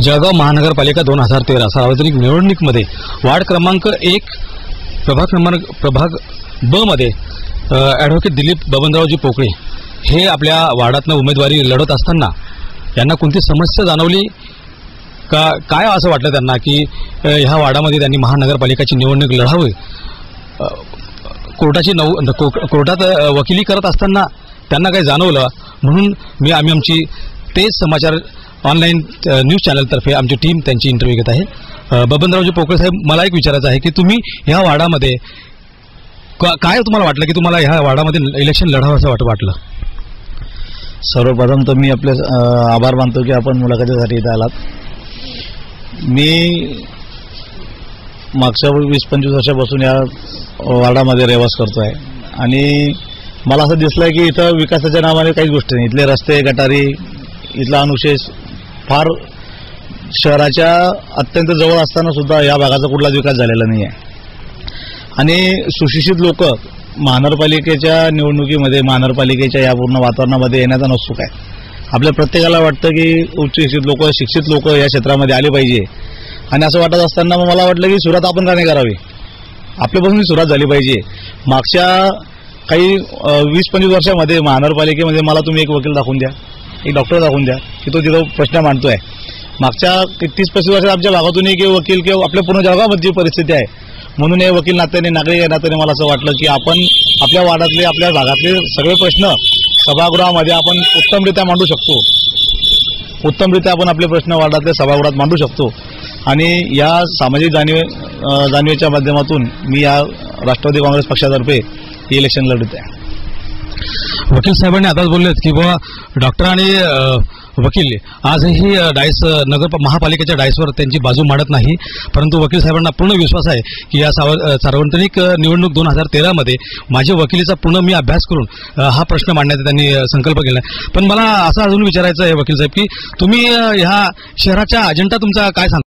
जळगाव महानगरपालिका 2013 सार्वत्रिक निवडणुकीमध्ये वार्ड क्रमांक 1 प्रभाग ब मध्ये ॲडव्होकेट दिलीप बबनरावजी पोकळे हे आपल्या वार्डातनं उमेदवारी लढत असताना यांना कोणती समस्या जाणवली का, काय असं वाटलं त्यांना की ह्या वार्डामध्ये त्यांनी महानगरपालिकाची निवडणूक लढावी? कोर्टात वकिली करत असताना त्यांना काही जाणवलं, म्हणून आम्ही आमची तेज समाचार ऑनलाईन न्यूज चॅनलतर्फे आमची टीम त्यांची इंटरव्ह्यू घेत आहे. बबनरावजी पोकळे साहेब, मला एक विचारायचं आहे की तुम्ही ह्या वार्डामध्ये काय तुम्हाला वाटलं की तुम्हाला ह्या वार्डामध्ये इलेक्शन लढावं असं वाटलं? सर्वप्रथम तर मी आपले आभार मानतो की आपण मुलाखतीसाठी इथे आलात. मी मागच्या 20-25 वर्षापासून या वार्डामध्ये रहिवास करतो आहे आणि मला असं दिसलं की इथं विकासाच्या नावाने काहीच गोष्टी नाही. इथले रस्ते, गटारी, इथला अनुशेष फार शहराच्या अत्यंत जवळ असताना सुद्धा या भागाचा कुठलाच विकास झालेला नाही आहे. आणि सुशिक्षित लोक महानगरपालिकेच्या निवडणुकीमध्ये, महानगरपालिकेच्या या पूर्ण वातावरणामध्ये येण्याचा नसतो काय. आपल्या प्रत्येकाला वाटतं की उच्च शिक्षित लोक या क्षेत्रामध्ये आले पाहिजे आणि असं वाटत असताना मग मला वाटलं की सुरुवात आपण का नाही करावी, आपल्यापासून सुरुवात झाली पाहिजे. मागच्या काही 20-25 वर्षामध्ये महानगरपालिकेमध्ये मला तुम्ही एक वकील दाखवून द्या, एक डॉक्टर दाखवून द्या की तो तिथं प्रश्न मांडतोय. मागच्या 30-35 वर्षात आमच्या भागातून एक वकील किंवा आपल्या पूर्ण जळगावमध्ये जी परिस्थिती आहे, म्हणून हे वकील नात्याने, नागरिक या नात्याने मला असं वाटलं की आपण आपल्या वार्डातले, आपल्या भागातले सगळे प्रश्न सभागृहामध्ये आपण उत्तमरित्या मांडू शकतो. उत्तमरित्या आपण आपले प्रश्न वार्डातल्या सभागृहात मांडू शकतो आणि या सामाजिक जाणीवेच्या माध्यमातून मी या राष्ट्रवादी काँग्रेस पक्षातर्फे इलेक्शन लढत आहे. वकील साहेबांनी आताच बोललेत की बाबा डॉक्टर आणि वकील आजही महापालिकेच्या डायसवर त्यांची बाजू मांडत नाही, परंतु वकील साहेबांना पूर्ण विश्वास आहे की या सार्वत्रिक निवडणूक 2013 मध्ये माझ्या वकिलीचा पूर्ण मी अभ्यास करून हा प्रश्न मांडण्याचा त्यांनी संकल्प केला आहे. पण मला असं अजून विचारायचं आहे वकील साहेब की तुम्ही ह्या शहराचा अजेंडा तुमचा काय सांगता?